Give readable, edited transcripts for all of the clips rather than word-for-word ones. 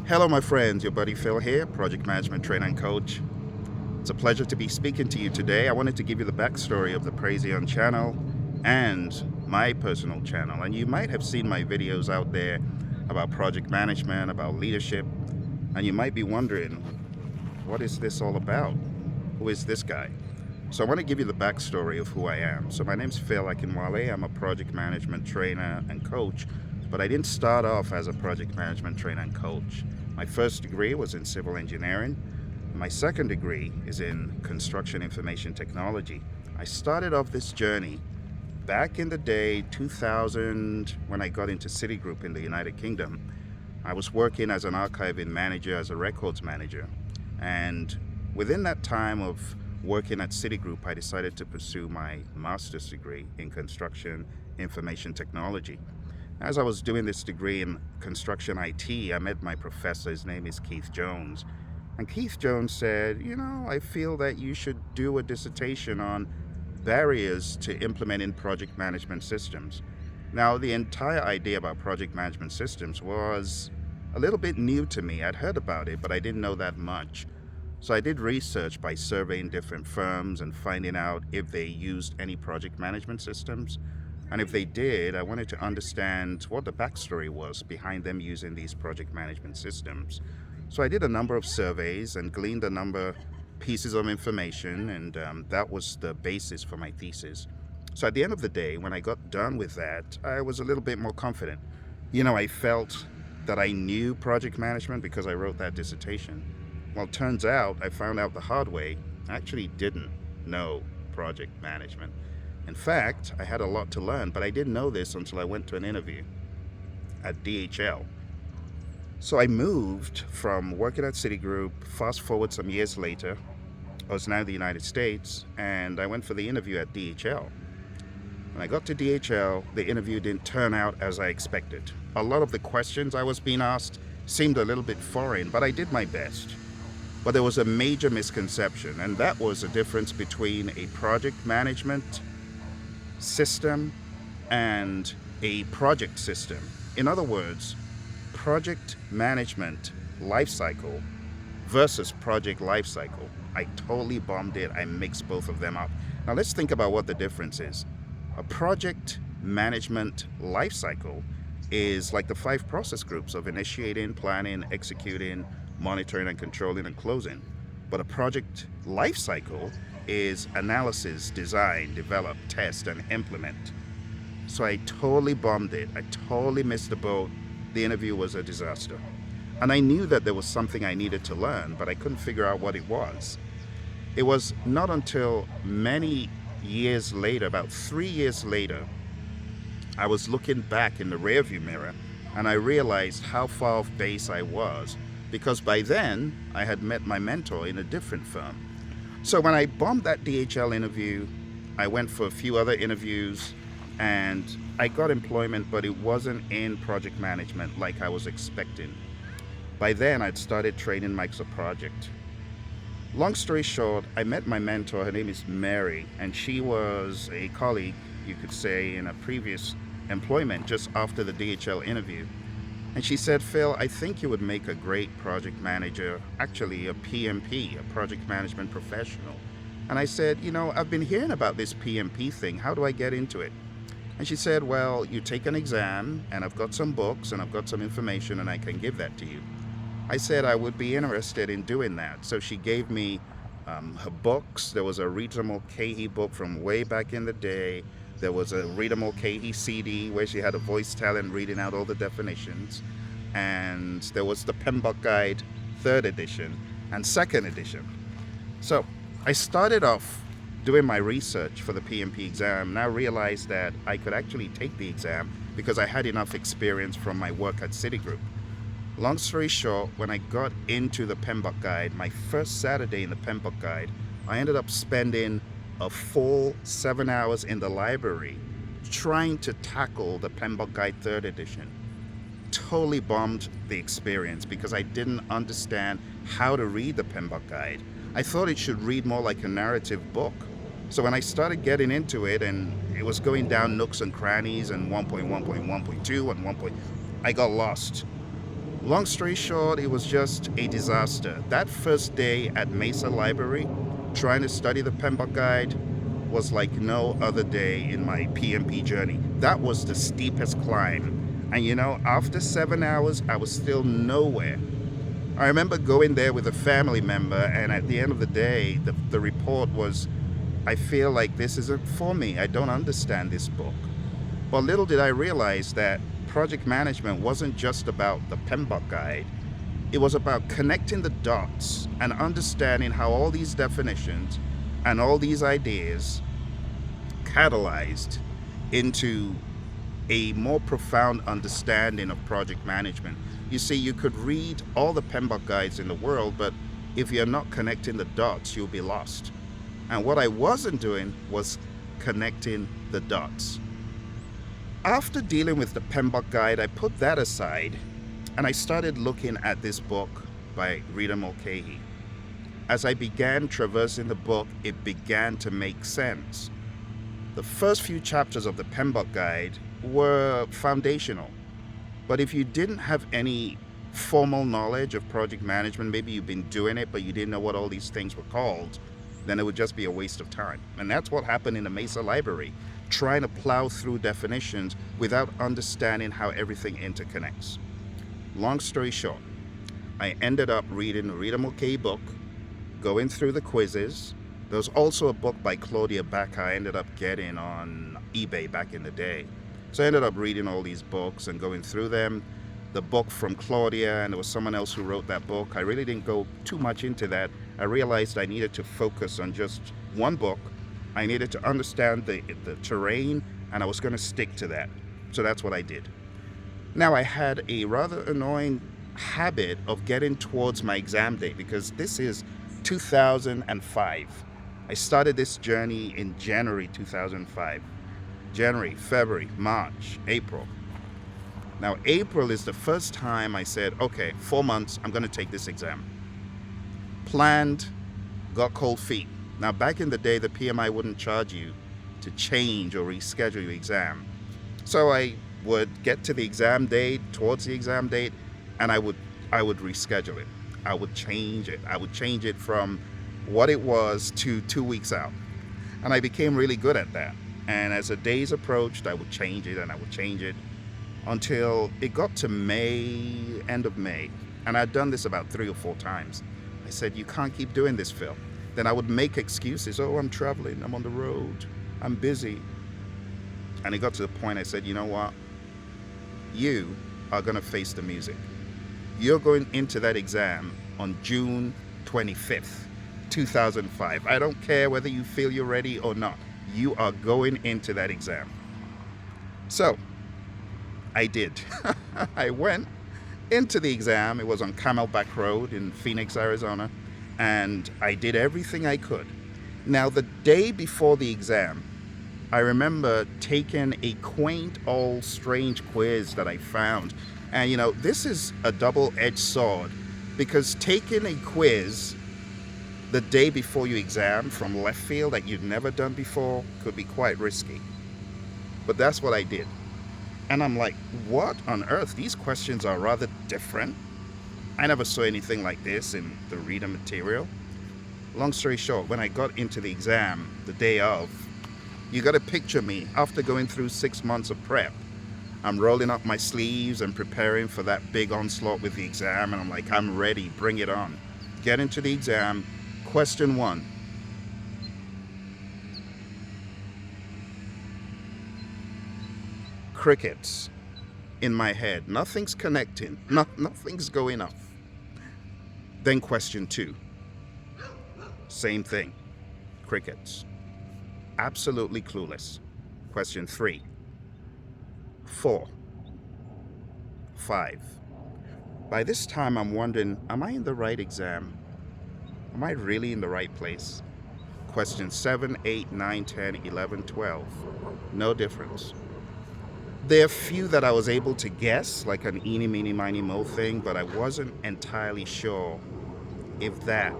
Hello, my friends. Your buddy Phil here, project management trainer and coach. It's a pleasure to be speaking to you today. I wanted to give you the backstory of the Praizion channel and my personal channel. And you might have seen my videos out there about project management, about leadership, and you might be wondering, what is this all about? Who is this guy? So I want to give you the backstory of who I am. So my name's Phil Akinwale. I'm a project management trainer and coach, but I didn't start off as a project management trainer and coach. My first degree was in civil engineering. My second degree is in construction information technology. I started off this journey back in the day, 2000, when I got into Citigroup in the United Kingdom. I was working as an archiving manager, as a records manager. And within that time of working at Citigroup, I decided to pursue my master's degree in construction information technology. As I was doing this degree in construction IT, I met my professor. His name is Keith Jones. And Keith Jones said, I feel that you should do a dissertation on barriers to implementing project management systems. Now, the entire idea about project management systems was a little bit new to me. I'd heard about it, but I didn't know that much. So I did research by surveying different firms and finding out if they used any project management systems. And if they did, I wanted to understand what the backstory was behind them using these project management systems. So I did a number of surveys and gleaned a number of pieces of information, and that was the basis for my thesis. So at the end of the day, when I got done with that, I was a little bit more confident. I felt that I knew project management because I wrote that dissertation. Well, turns out, I found out the hard way, I actually didn't know project management. In fact, I had a lot to learn, but I didn't know this until I went to an interview at DHL. So I moved from working at Citigroup, fast forward some years later, I was now in the United States, and I went for the interview at DHL. When I got to DHL, the interview didn't turn out as I expected. A lot of the questions I was being asked seemed a little bit foreign, but I did my best. But there was a major misconception, and that was the difference between a project management system and a project system. In other words, project management lifecycle versus project lifecycle. I totally bombed it. I mixed both of them up. Now let's think about what the difference is. A project management lifecycle is like the 5 process groups of initiating, planning, executing, monitoring and controlling and closing. But a project lifecycle is analysis, design, develop, test, and implement. So I totally bombed it. I totally missed the boat. The interview was a disaster. And I knew that there was something I needed to learn, but I couldn't figure out what it was. It was not until many years later, about 3 years later, I was looking back in the rearview mirror and I realized how far off base I was, because by then I had met my mentor in a different firm. So when I bombed that DHL interview, I went for a few other interviews and I got employment, but it wasn't in project management like I was expecting. By then I'd started training Microsoft Project. Long story short, I met my mentor. Her name is Mary, and she was a colleague, you could say, in a previous employment just after the DHL interview. And she said, Phil, I think you would make a great project manager, actually a PMP, a project management professional. And I said, I've been hearing about this PMP thing. How do I get into it? And she said, well, you take an exam, and I've got some books and I've got some information and I can give that to you. I said I would be interested in doing that. So she gave me her books. There was a Rita Mulcahy book from way back in the day. There was a Rita Mulcahy CD where she had a voice talent reading out all the definitions. And there was the PMBOK Guide, 3rd edition and 2nd edition. So I started off doing my research for the PMP exam. Now realized that I could actually take the exam because I had enough experience from my work at Citigroup. Long story short, when I got into the PMBOK Guide, my first Saturday in the PMBOK Guide, I ended up spending a full 7 hours in the library trying to tackle the PMBOK Guide 3rd edition. Totally bombed the experience because I didn't understand how to read the PMBOK Guide. I thought it should read more like a narrative book. So when I started getting into it and it was going down nooks and crannies and 1.1.1.2 and 1. I got lost. Long story short, it was just a disaster. That first day at Mesa Library, trying to study the PMBOK guide, was like no other day in my PMP journey. That was the steepest climb. And after 7 hours, I was still nowhere. I remember going there with a family member, and at the end of the day, the report was, I feel like this isn't for me. I don't understand this book. But little did I realize that project management wasn't just about the PMBOK guide. It was about connecting the dots and understanding how all these definitions and all these ideas catalyzed into a more profound understanding of project management. You see, you could read all the PMBOK guides in the world, but if you're not connecting the dots, you'll be lost. And what I wasn't doing was connecting the dots. After dealing with the PMBOK guide, I put that aside and I started looking at this book by Rita Mulcahy. As I began traversing the book, it began to make sense. The first few chapters of the PMBOK guide were foundational. But if you didn't have any formal knowledge of project management, maybe you've been doing it, but you didn't know what all these things were called, then it would just be a waste of time. And that's what happened in the Mesa Library, trying to plow through definitions without understanding how everything interconnects. Long story short, I ended up reading the Rita Mulcahy book, going through the quizzes. There was also a book by Claudia Baca I ended up getting on eBay back in the day. So I ended up reading all these books and going through them. The book from Claudia, and there was someone else who wrote that book. I really didn't go too much into that. I realized I needed to focus on just one book. I needed to understand the terrain, and I was going to stick to that. So that's what I did. Now, I had a rather annoying habit of getting towards my exam date, because this is 2005. I started this journey in January 2005. January, February, March, April. Now, April is the first time I said, okay, 4 months, I'm going to take this exam. Planned, got cold feet. Now, back in the day, the PMI wouldn't charge you to change or reschedule your exam. So I would get to the exam date, towards the exam date, and I would reschedule it. I would change it. I would change it from what it was to 2 weeks out. And I became really good at that. And as the days approached, I would change it and I would change it until it got to May, end of May. And I'd done this about 3 or 4 times. I said, you can't keep doing this, Phil. Then I would make excuses. Oh, I'm traveling, I'm on the road, I'm busy. And it got to the point I said, you know what? You are going to face the music. You're going into that exam on June 25th, 2005. I don't care whether you feel you're ready or not. You are going into that exam. So I did. I went into the exam. It was on Camelback Road in Phoenix, Arizona, and I did everything I could. Now, the day before the exam, I remember taking a quaint old strange quiz that I found. And this is a double-edged sword, because taking a quiz the day before your exam from left field that you've never done before could be quite risky. But that's what I did. And I'm like, what on earth? These questions are rather different. I never saw anything like this in the reader material. Long story short, when I got into the exam the day of, you got to picture me after going through 6 months of prep. I'm rolling up my sleeves and preparing for that big onslaught with the exam, and I'm like, I'm ready, bring it on. Get into the exam. Question 1. Crickets in my head. Nothing's connecting. Nothing's going off. Then question 2. Same thing. Crickets. Absolutely clueless. Question 3. 4. 5. By this time, I'm wondering, am I in the right exam? Am I really in the right place? Question 7, 8, 9, 10, 11, 12. No difference. There are few that I was able to guess, like an eeny, meeny, miny, mo thing, but I wasn't entirely sure if that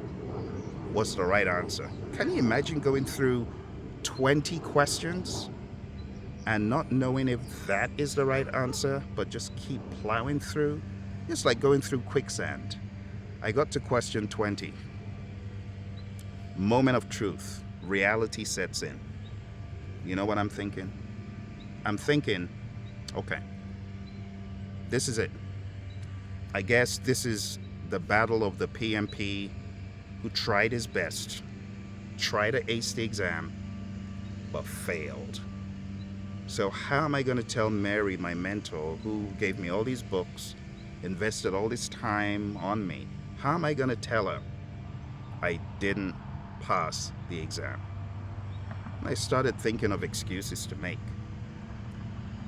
was the right answer. Can you imagine going through 20 questions and not knowing if that is the right answer, but just keep plowing through? It's like going through quicksand. I got to question 20. Moment of truth. Reality sets in. You know what I'm thinking? I'm thinking, okay, this is it. I guess this is the battle of the PMP who tried his best, tried to ace the exam, but failed. So how am I going to tell Mary, my mentor, who gave me all these books, invested all this time on me, how am I going to tell her I didn't pass the exam? And I started thinking of excuses to make.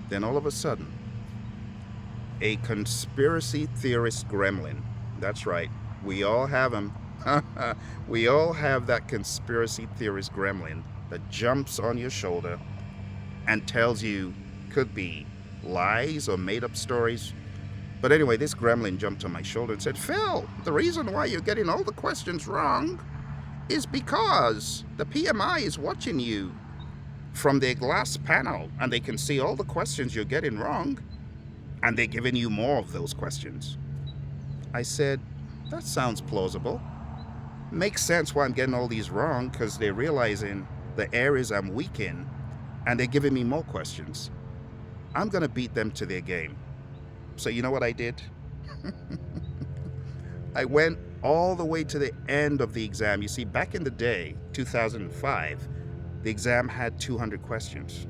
Then all of a sudden, a conspiracy theorist gremlin, that's right, we all have them. We all have that conspiracy theorist gremlin that jumps on your shoulder and tells you, could be lies or made up stories. But anyway, this gremlin jumped on my shoulder and said, Phil, the reason why you're getting all the questions wrong is because the PMI is watching you from their glass panel and they can see all the questions you're getting wrong and they're giving you more of those questions. I said, that sounds plausible. Makes sense why I'm getting all these wrong, because they're realizing the areas I'm weak in and they're giving me more questions. I'm going to beat them to their game. So you know what I did? I went all the way to the end of the exam. You see, back in the day, 2005, the exam had 200 questions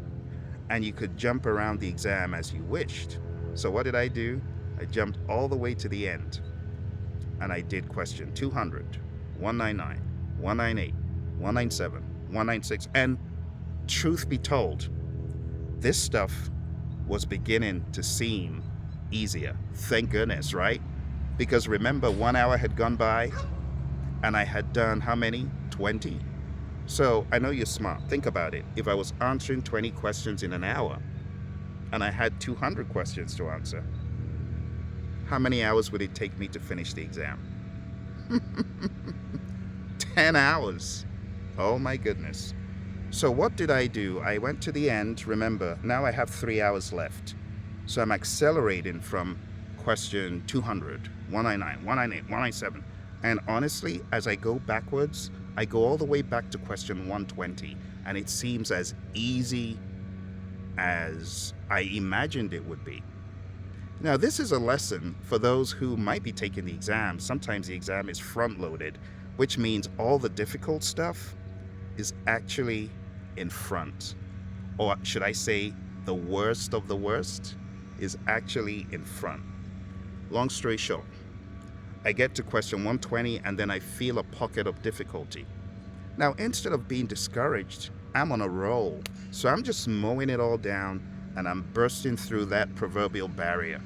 and you could jump around the exam as you wished. So what did I do? I jumped all the way to the end and I did question 200, 199, 198, 197, 196. And truth be told, this stuff was beginning to seem easier. Thank goodness, right? Because remember, 1 hour had gone by and I had done how many? 20. So I know you're smart. Think about it. If I was answering 20 questions in an hour and I had 200 questions to answer, how many hours would it take me to finish the exam? 10 hours. Oh my goodness. So what did I do? I went to the end. Remember, now I have 3 hours left. So I'm accelerating from question 200, 199, 198, 197. And honestly, as I go backwards, I go all the way back to question 120. And it seems as easy as I imagined it would be. Now, this is a lesson for those who might be taking the exam. Sometimes the exam is front-loaded, which means all the difficult stuff is actually in front. Or should I say, the worst of the worst is actually in front. Long story short, I get to question 120 and then I feel a pocket of difficulty. Now, instead of being discouraged, I'm on a roll. So I'm just mowing it all down and I'm bursting through that proverbial barrier.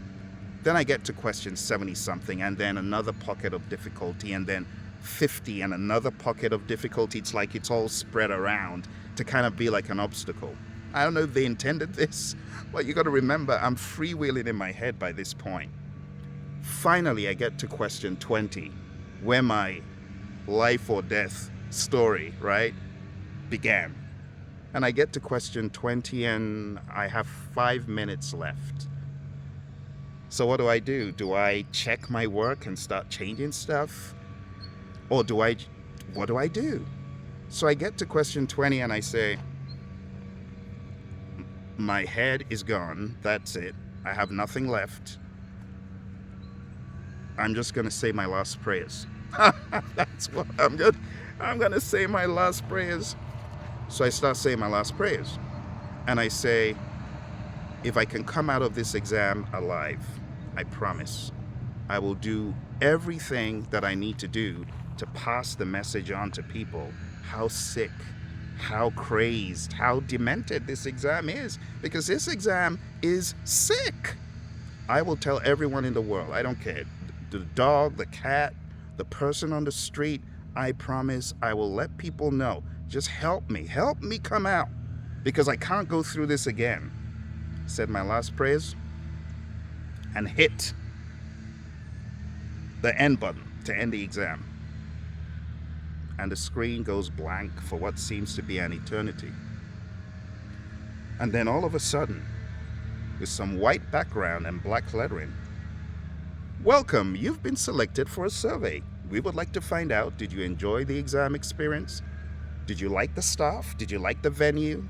Then I get to question 70 something and then another pocket of difficulty and then 50 and another pocket of difficulty. It's like it's all spread around to kind of be like an obstacle. I don't know if they intended this, but you got to remember I'm freewheeling in my head by this point. Finally, I get to question 20, where my life or death story, right, began. And I get to question 20 and I have 5 minutes left. So what do? Do I check my work and start changing stuff? Or what do I do? So I get to question 20 and I say, my head is gone. That's it. I have nothing left. I'm just going to say my last prayers. That's what I'm good. I'm going to say my last prayers. So I start saying my last prayers. And I say, if I can come out of this exam alive, I promise I will do everything that I need to do to pass the message on to people how sick, how crazed, how demented this exam is. Because this exam is sick. I will tell everyone in the world, I don't care, the dog, the cat, the person on the street, I promise I will let people know. Just help me come out, because I can't go through this again. Said my last prayers and hit the end button to end the exam. And the screen goes blank for what seems to be an eternity. And then all of a sudden, with some white background and black lettering, Welcome, you've been selected for a survey. We would like to find out, did you enjoy the exam experience? Did you like the staff? Did you like the venue?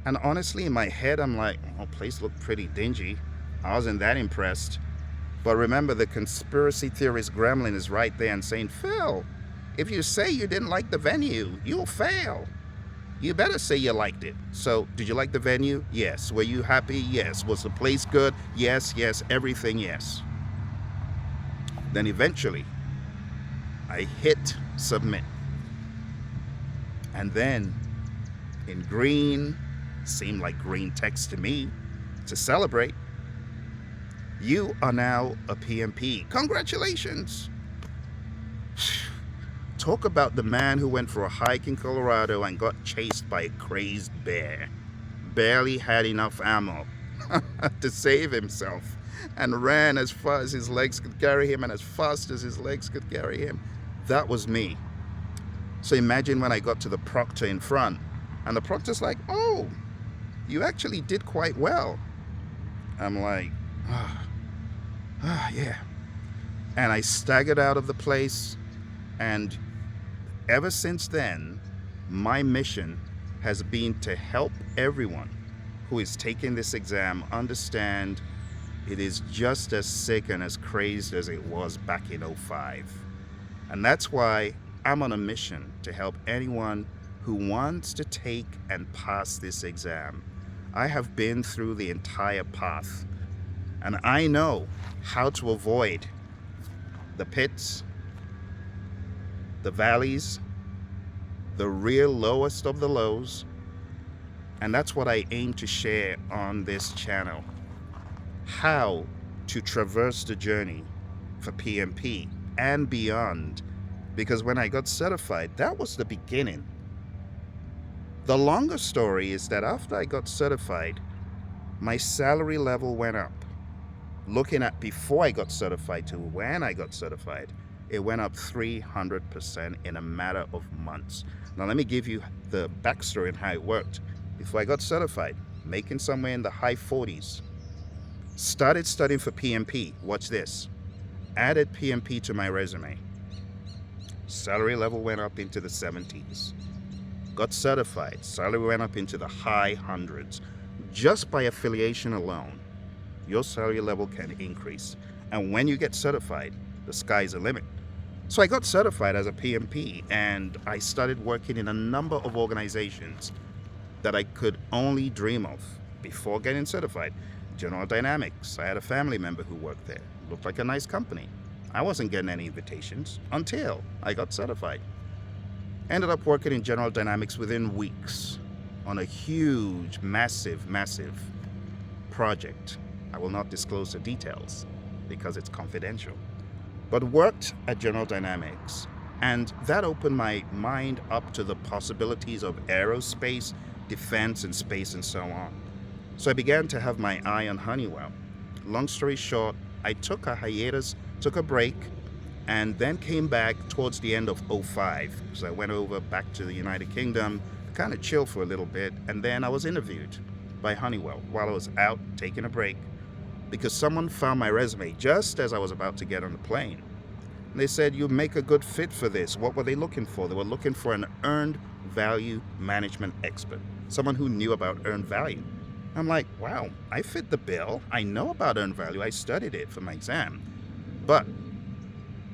And honestly, in my head, I'm like, oh, place looked pretty dingy. I wasn't that impressed. But remember, the conspiracy theorist gremlin is right there and saying, Phil, if you say you didn't like the venue, you'll fail. You better say you liked it. So, did you like the venue? Yes. Were you happy? Yes. Was the place good? Yes, yes, everything, yes. Then eventually, I hit submit. And then, in green, seemed like green text to me, to celebrate, you are now a PMP. Congratulations! Talk about the man who went for a hike in Colorado and got chased by a crazed bear. Barely had enough ammo to save himself and ran as far as his legs could carry him and as fast as his legs could carry him. That was me. So imagine when I got to the proctor in front and the proctor's like, oh, you actually did quite well. I'm like, yeah. And I staggered out of the place, and ever since then, my mission has been to help everyone who is taking this exam understand it is just as sick and as crazed as it was back in '05. And that's why I'm on a mission to help anyone who wants to take and pass this exam. I have been through the entire path, and I know how to avoid the pits, the valleys, the real lowest of the lows, and that's what I aim to share on this channel. How to traverse the journey for PMP and beyond, because when I got certified, that was the beginning. The longer story is that after I got certified, my salary level went up. Looking at before I got certified to when I got certified, it went up 300% in a matter of months. Now let me give you the backstory on how it worked. Before I got certified, making somewhere in the high 40s. Started studying for PMP, watch this. Added PMP to my resume. Salary level went up into the 70s. Got certified, salary went up into the high hundreds. Just by affiliation alone, your salary level can increase. And when you get certified, the sky's the limit. So I got certified as a PMP, and I started working in a number of organizations that I could only dream of before getting certified. General Dynamics, I had a family member who worked there. Looked like a nice company. I wasn't getting any invitations until I got certified. Ended up working in General Dynamics within weeks on a huge, massive project. I will not disclose the details because it's confidential. But worked at General Dynamics, and that opened my mind up to the possibilities of aerospace, defense, and space, and so on. So I began to have my eye on Honeywell. Long story short, I took a hiatus, took a break, and then came back towards the end of '05. So I went over back to the United Kingdom, kind of chill for a little bit, and then I was interviewed by Honeywell while I was out taking a break because someone found my resume just as I was about to get on the plane. And they said, you make a good fit for this. What were they looking for? They were looking for an earned value management expert, someone who knew about earned value. I'm like, wow, I fit the bill. I know about earned value. I studied it for my exam. But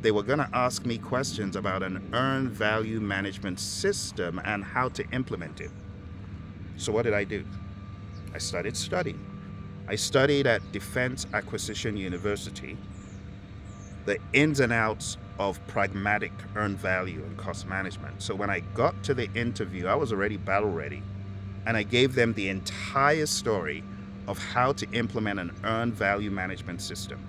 they were going to ask me questions about an earned value management system and how to implement it. So what did I do? I started studying. I studied at Defense Acquisition University, the ins and outs of pragmatic earned value and cost management. So when I got to the interview, I was already battle ready. And I gave them the entire story of how to implement an earned value management system.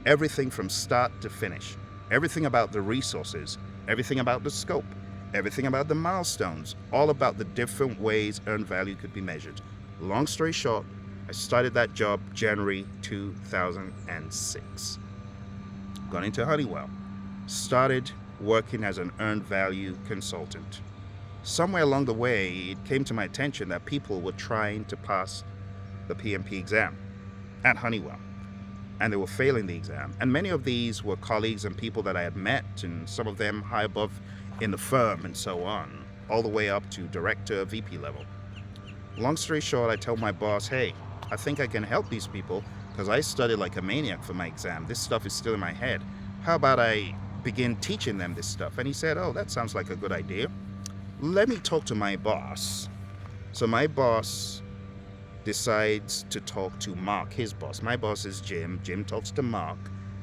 Everything from start to finish. Everything about the resources, everything about the scope, everything about the milestones, all about the different ways earned value could be measured. Long story short, I started that job January 2006. Got into Honeywell. Started working as an earned value consultant. Somewhere along the way, it came to my attention that people were trying to pass the PMP exam at Honeywell. and they were failing the exam. And many of these were colleagues and people that I had met, and some of them high above in the firm and so on, all the way up to director, VP level. Long story short, I told my boss, hey, I think I can help these people because I studied like a maniac for my exam. This stuff is still in my head. How about I begin teaching them this stuff? And he said, oh, that sounds like a good idea. Let me talk to my boss. So my boss decides to talk to Mark, his boss. My boss is Jim. Jim talks to Mark.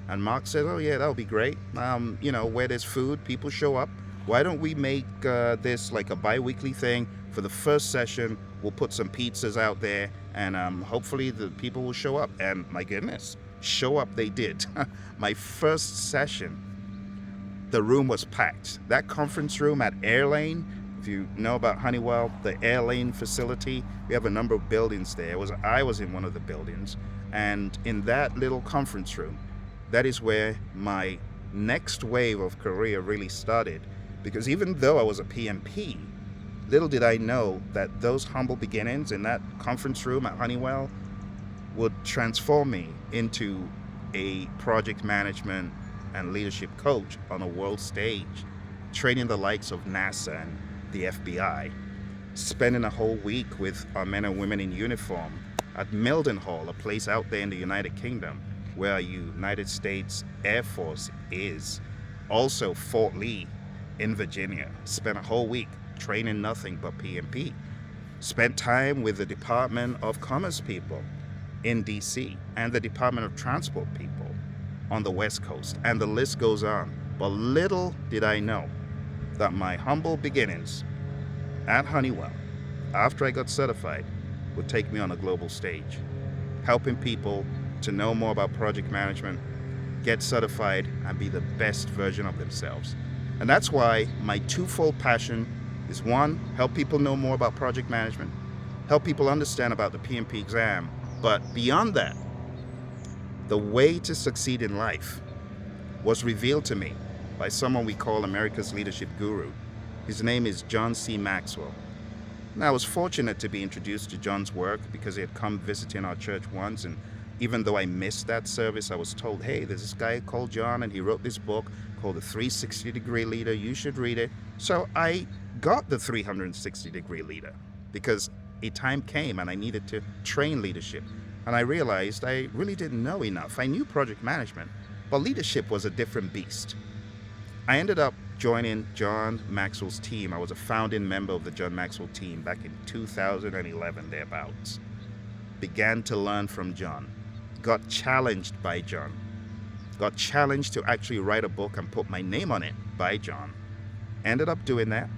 And Mark says, oh, yeah, that'll be great. Where there's food, people show up. Why don't we make this like a bi-weekly thing? For the first session, we'll put some pizzas out there, and hopefully the people will show up. And my goodness, show up they did. My first session, the room was packed. That conference room at Airlane, if you know about Honeywell, the Airlane facility, we have a number of buildings there. I was in one of the buildings, and in that little conference room, that is where my next wave of career really started. Because even though I was a PMP, little did I know that those humble beginnings in that conference room at Honeywell would transform me into a project management and leadership coach on a world stage, training the likes of NASA and the FBI, spending a whole week with our men and women in uniform at Mildenhall, a place out there in the United Kingdom where our United States Air Force is. Also Fort Lee in Virginia. Spent a whole week training nothing but PMP. Spent time with the Department of Commerce people in DC and the Department of Transport people on the West Coast, and the list goes on. But little did I know that my humble beginnings at Honeywell, after I got certified, would take me on a global stage, helping people to know more about project management, get certified, and be the best version of themselves. And that's why my twofold passion is, one, help people know more about project management, help people understand about the PMP exam, but beyond that, the way to succeed in life was revealed to me by someone we call America's leadership guru. His name is John C. Maxwell. And I was fortunate to be introduced to John's work because he had come visiting our church once, and even though I missed that service, I was told, hey, there's this guy called John, and he wrote this book called The 360-Degree Leader. You should read it. So I got the 360-Degree Leader because a time came and I needed to train leadership. And I realized I really didn't know enough. I knew project management, but leadership was a different beast. I ended up joining John Maxwell's team. I was a founding member of the John Maxwell team back in 2011, thereabouts. Began to learn from John. Got challenged by John. Got challenged to actually write a book and put my name on it by John. Ended up doing that.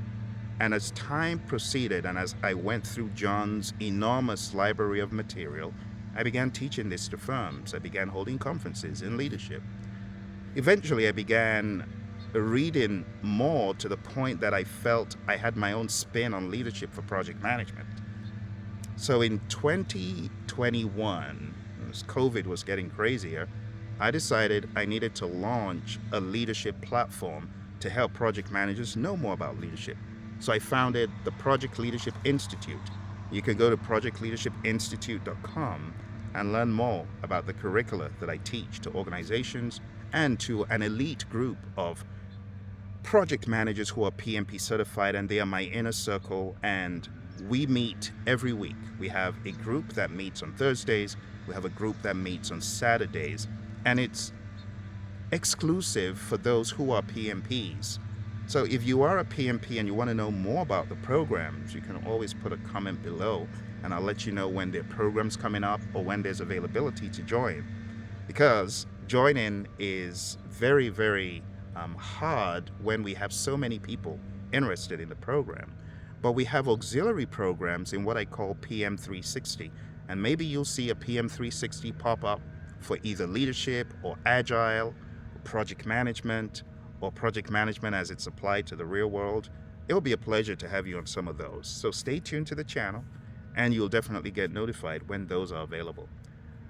And as time proceeded and as I went through John's enormous library of material, I began teaching this to firms. I began holding conferences in leadership. Eventually, I began reading more to the point that I felt I had my own spin on leadership for project management. So in 2021, as COVID was getting crazier, I decided I needed to launch a leadership platform to help project managers know more about leadership. So I founded the Project Leadership Institute. You can go to projectleadershipinstitute.com and learn more about the curricula that I teach to organizations and to an elite group of project managers who are PMP certified, and they are my inner circle, and we meet every week. We have a group that meets on Thursdays, we have a group that meets on Saturdays, and it's exclusive for those who are PMPs. So if you are a PMP and you want to know more about the programs, you can always put a comment below and I'll let you know when there are programs coming up or when there's availability to join. Because joining is very, very hard when we have so many people interested in the program. But we have auxiliary programs in what I call PM 360. And maybe you'll see a PM 360 pop up for either leadership or agile, or project management, or project management as it's applied to the real world. It will be a pleasure to have you on some of those. So stay tuned to the channel and you'll definitely get notified when those are available.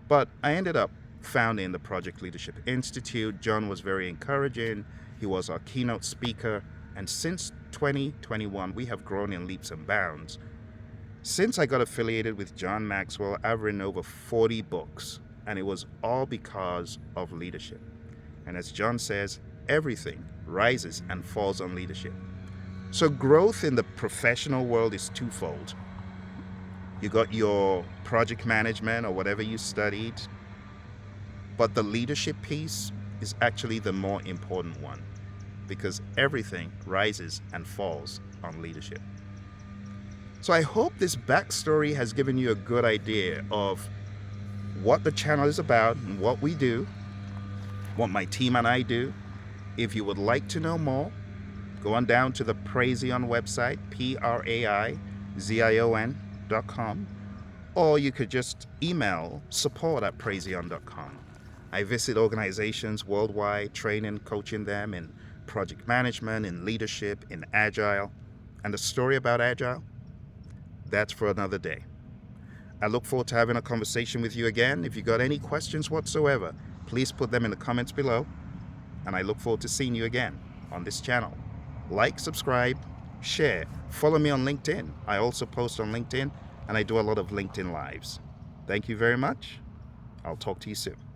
But I ended up founding the Project Leadership Institute. John was very encouraging. He was our keynote speaker. And since 2021, we have grown in leaps and bounds. Since I got affiliated with John Maxwell, I've written over 40 books. And it was all because of leadership. And as John says, everything rises and falls on leadership. So growth in the professional world is twofold. You got your project management or whatever you studied, but the leadership piece is actually the more important one because everything rises and falls on leadership. So I hope this backstory has given you a good idea of what the channel is about and what we do, what my team and I do. If you would like to know more, go on down to the Praizion website, praizion.com, or you could just email support@praizion.com. I visit organizations worldwide, training, coaching them in project management, in leadership, in Agile. And the story about Agile, that's for another day. I look forward to having a conversation with you again. If you got any questions whatsoever, please put them in the comments below. And I look forward to seeing you again on this channel. Like, subscribe, share, follow me on LinkedIn. I also post on LinkedIn and I do a lot of LinkedIn Lives. Thank you very much. I'll talk to you soon.